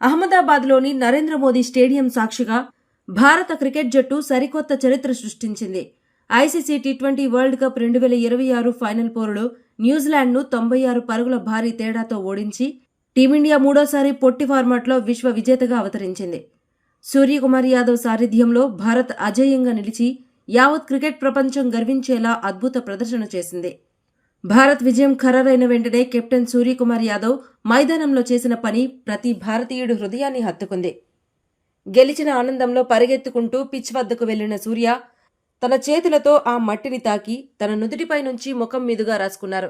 అహ్మదాబాద్లోని Narendra Modi stadium సాక్షిగా భారత cricket జట్టు సరికొత్త చరిత్ర సృష్టించింది. ICC T20 world cup 2026 final పోరులో న్యూజిలాండ్ను 96 పరుగుల భారీ తేడాతో ఓడించి టీమిండియా మూడోసారి పొట్టి ఫార్మాట్లో విశ్వ విజేతగా అవతరించింది. సూర్యకుమార్ యాదవ్ సారథ్యంలో భారత్ అజేయంగా నిలిచి యావత్ క్రికెట్ ప్రపంచం గర్వించేలా అద్భుత ప్రదర్శన చేసింది. భారత్ విజయం ఖరారైన వెంటనే కెప్టెన్ సూర్యకుమార్ యాదవ్ మైదానంలో చేసిన పని ప్రతి భారతీయుడి హృదయాన్ని హత్తుకుంది. గెలిచిన ఆనందంలో పరిగెత్తుకుంటూ పిచ్ వద్దకు వెళ్లిన సూర్య తన చేతులతో ఆ మట్టిని తాకి తన నుదుటిపై నుంచి ముఖం మీదుగా రాసుకున్నారు.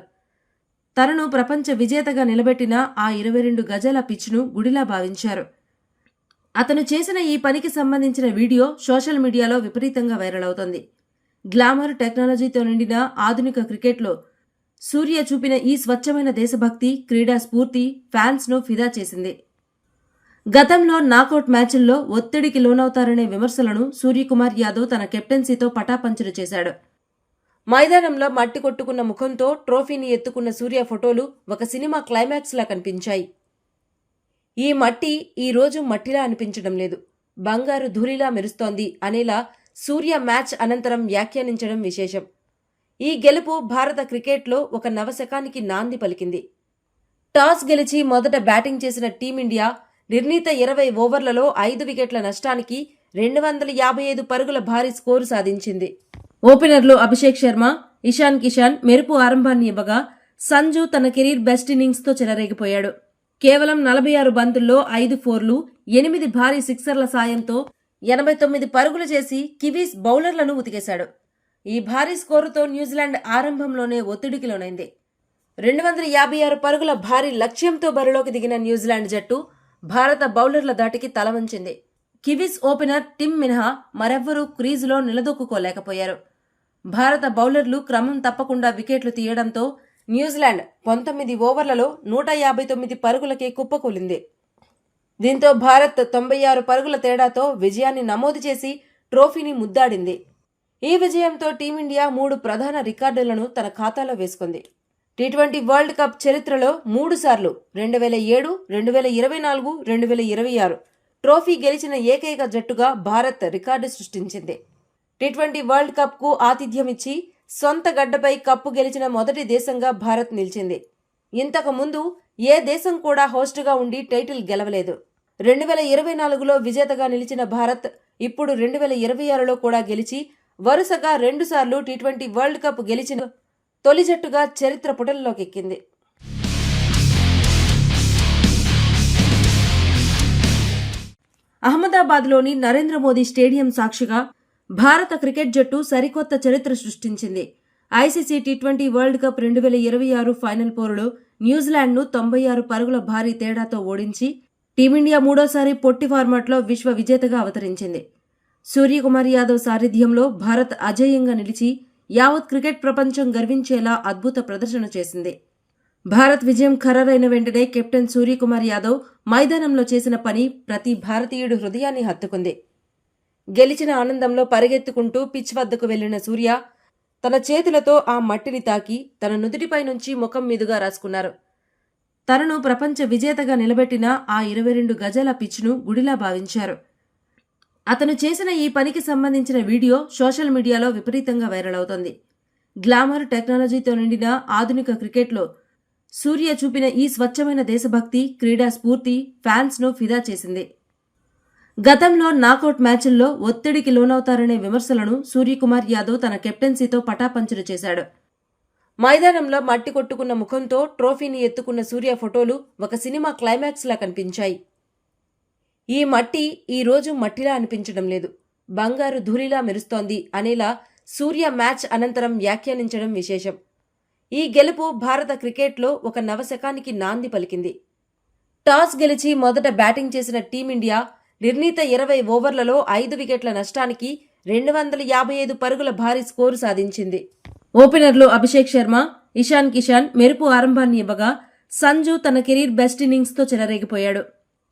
తనను ప్రపంచ విజేతగా నిలబెట్టిన ఆ 22 గజాల పిచ్ను గుడిలా భావించారు. అతను చేసిన ఈ పనికి సంబంధించిన వీడియో సోషల్ మీడియాలో విపరీతంగా వైరల్ అవుతోంది. గ్లామర్, టెక్నాలజీతో నిండిన ఆధునిక క్రికెట్లో సూర్య చూపిన ఈ స్వచ్ఛమైన దేశభక్తి, క్రీడా స్ఫూర్తి ఫ్యాన్స్ను ఫిదా చేసింది. గతంలో నాకౌట్ మ్యాచ్ల్లో ఒత్తిడికి లోనవుతారనే విమర్శలను సూర్యకుమార్ యాదవ్ తన కెప్టెన్సీతో పటాపంచలు చేశాడు. మైదానంలో మట్టి కొట్టుకున్న ముఖంతో ట్రోఫీని ఎత్తుకున్న సూర్య ఫోటోలు ఒక సినిమా క్లైమాక్స్లా కనిపించాయి. ఈ మట్టి ఈ రోజు మట్టిలా అనిపించడం లేదు, బంగారు ధూళిలా మెరుస్తోంది అనేలా సూర్య మ్యాచ్ అనంతరం వ్యాఖ్యానించడం విశేషం. ఈ గెలుపు భారత క్రికెట్లో ఒక నవశకానికి నాంది పలికింది. టాస్ గెలిచి మొదట బ్యాటింగ్ చేసిన టీమిండియా నిర్ణీత 20 ఓవర్లలో 5 వికెట్ల నష్టానికి 255 పరుగుల భారీ స్కోరు సాధించింది. ఓపెనర్లు అభిషేక్ శర్మ, ఇషాన్ కిషాన్ మెరుపు ఆరంభాన్ని ఇవ్వగా సంజు తన కెరీర్ బెస్ట్ ఇన్నింగ్స్తో చెలరేగిపోయాడు. కేవలం 46 బంతుల్లో 5 ఫోర్లు, 8 భారీ సిక్సర్ల సాయంతో 89 పరుగులు చేసి కివీస్ బౌలర్లను ఉతికేశాడు. ఈ భారీ స్కోరుతో న్యూజిలాండ్ ఆరంభంలోనే ఒత్తిడికి లోనైంది. 256 పరుగుల భారీ లక్ష్యంతో బరిలోకి దిగిన న్యూజిలాండ్ జట్టు భారత బౌలర్ల దాటికి తలవంచింది. కివీస్ ఓపెనర్ టిమ్ మినహా మరెవ్వరూ క్రీజులో నిలదొక్కుకోలేకపోయారు. భారత బౌలర్లు క్రమం తప్పకుండా వికెట్లు తీయడంతో న్యూజిలాండ్ 19 ఓవర్లలో 159 పరుగులకే కుప్పకూలింది. దీంతో భారత్ 96 పరుగుల తేడాతో విజయాన్ని నమోదు చేసి ట్రోఫీని ముద్దాడింది. ఈ విజయంతో టీమిండియా 3 ప్రధాన రికార్డులను తన ఖాతాలో వేసుకుంది. టీ20 వరల్డ్ కప్ చరిత్రలో 3 సార్లు 2007, 2024, 2026 ట్రోఫీ గెలిచిన ఏకైక జట్టుగా భారత్ రికార్డు సృష్టించింది. టీ20 వరల్డ్ కప్కు ఆతిథ్యమిచ్చి సొంత గడ్డపై కప్పు గెలిచిన మొదటి దేశంగా భారత్ నిలిచింది. ఇంతకు ముందు ఏ దేశం కూడా హోస్టుగా ఉండి టైటిల్ గెలవలేదు. 2024లో విజేతగా నిలిచిన భారత్ ఇప్పుడు 2026లో కూడా గెలిచి వరుసగా 2 సార్లు టీ20 వరల్డ్ కప్ గెలిచిన తొలి జట్టుగా చరిత్ర పుటల్లోకెక్కింది. అహ్మదాబాద్లోని నరేంద్ర మోదీ స్టేడియం సాక్షిగా భారత క్రికెట్ జట్టు సరికొత్త చరిత్ర సృష్టించింది. ICC T20 world cup 2026 final పోరులో న్యూజిలాండ్ను 96 పరుగుల భారీ తేడాతో ఓడించి టీమిండియా మూడోసారి పొట్టి ఫార్మాట్లో విశ్వ విజేతగా అవతరించింది. సూర్యకుమార్ యాదవ్ సారథ్యంలో భారత్ అజేయంగా నిలిచి యావత్ క్రికెట్ ప్రపంచం గర్వించేలా అద్భుత ప్రదర్శన చేసింది. భారత్ విజయం ఖరారైన వెంటనే కెప్టెన్ సూర్యకుమార్ యాదవ్ మైదానంలో చేసిన పని ప్రతి భారతీయుడి హృదయాన్ని హత్తుకుంది. గెలిచిన ఆనందంలో పరిగెత్తుకుంటూ పిచ్ వద్దకు వెళ్లిన సూర్య తన చేతులతో ఆ మట్టిని తాకి తన నుదుటిపై నుంచి ముఖం మీదుగా రాసుకున్నారు. తనను ప్రపంచ విజేతగా నిలబెట్టిన ఆ 22 గజాల పిచ్ను గుడిలా భావించారు. అతను చేసిన ఈ పనికి సంబంధించిన వీడియో సోషల్ మీడియాలో విపరీతంగా వైరల్ అవుతోంది. గ్లామర్, టెక్నాలజీతో నిండిన ఆధునిక క్రికెట్లో సూర్య చూపిన ఈ స్వచ్ఛమైన దేశభక్తి, క్రీడా స్ఫూర్తి ఫ్యాన్స్ను ఫిదా చేసింది. గతంలో నాకౌట్ మ్యాచ్ల్లో ఒత్తిడికి లోనవుతారనే విమర్శలను సూర్యకుమార్ యాదవ్ తన కెప్టెన్సీతో పటాపంచలు చేశాడు. మైదానంలో మట్టి కొట్టుకున్న ముఖంతో ట్రోఫీని ఎత్తుకున్న సూర్య ఫోటోలు ఒక సినిమా క్లైమాక్స్లా కనిపించాయి. ఈ మట్టి ఈ రోజు మట్టిలా అనిపించడం లేదు, బంగారు ధూళిలా మెరుస్తోంది అనేలా సూర్య మ్యాచ్ అనంతరం వ్యాఖ్యానించడం విశేషం. ఈ గెలుపు భారత క్రికెట్లో ఒక నవశకానికి నాంది పలికింది. టాస్ గెలిచి మొదట బ్యాటింగ్ చేసిన టీమిండియా నిర్ణీత 20 ఓవర్లలో 5 వికెట్ల నష్టానికి 255 పరుగుల భారీ స్కోరు సాధించింది. ఓపెనర్లు అభిషేక్ శర్మ, ఇషాన్ కిషాన్ మెరుపు ఆరంభాన్ని ఇవ్వగా సంజు తన కెరీర్ బెస్ట్ ఇన్నింగ్స్తో చెలరేగిపోయాడు.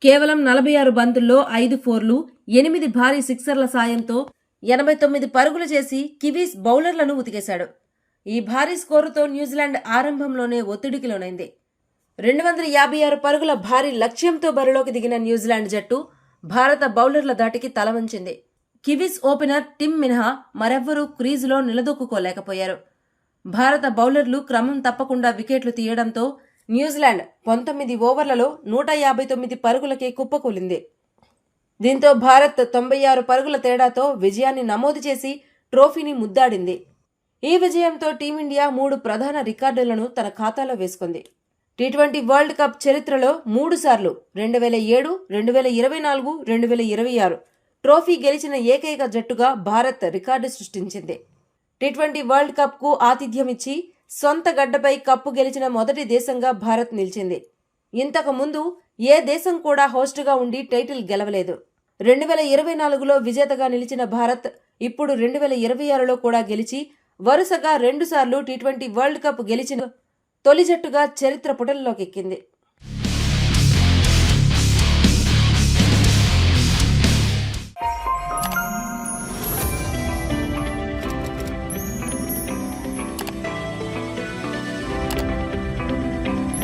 కేవలం 46 బంతుల్లో 5 ఫోర్లు, 8 భారీ సిక్సర్ల సాయంతో 89 పరుగులు చేసి కివీస్ బౌలర్లను ఉతికేశాడు. ఈ భారీ స్కోరుతో న్యూజిలాండ్ ఆరంభంలోనే ఒత్తిడికి లోనైంది. 256 పరుగుల భారీ లక్ష్యంతో బరిలోకి దిగిన న్యూజిలాండ్ జట్టు భారత బౌలర్ల దాటికి తలవంచింది. కివీస్ ఓపెనర్ టిమ్ మినహా మరెవ్వరూ క్రీజులో నిలదొక్కుకోలేకపోయారు. భారత బౌలర్లు క్రమం తప్పకుండా వికెట్లు తీయడంతో న్యూజిలాండ్ 19 ఓవర్లలో 159 పరుగులకే కుప్పకూలింది. దీంతో భారత్ 96 పరుగుల తేడాతో విజయాన్ని నమోదు చేసి ట్రోఫీని ముద్దాడింది. ఈ విజయంతో టీమిండియా 3 ప్రధాన రికార్డులను తన ఖాతాలో వేసుకుంది. టీ20 వరల్డ్ కప్ చరిత్రలో 3 సార్లు 2007, 2024, 2026 ట్రోఫీ గెలిచిన ఏకైక జట్టుగా భారత్ రికార్డు సృష్టించింది. టీ20 వరల్డ్ కప్కు ఆతిథ్యమిచ్చి సొంత గడ్డపై కప్పు గెలిచిన మొదటి దేశంగా భారత్ నిలిచింది. ఇంతకు ముందు ఏ దేశం కూడా హోస్టుగా ఉండి టైటిల్ గెలవలేదు. 2024లో విజేతగా నిలిచిన భారత్ ఇప్పుడు 2026లో కూడా గెలిచి వరుసగా 2 సార్లు టీ20 వరల్డ్ కప్ గెలిచిన తొలి జట్టుగా చరిత్ర పుటల్లోకెక్కింది.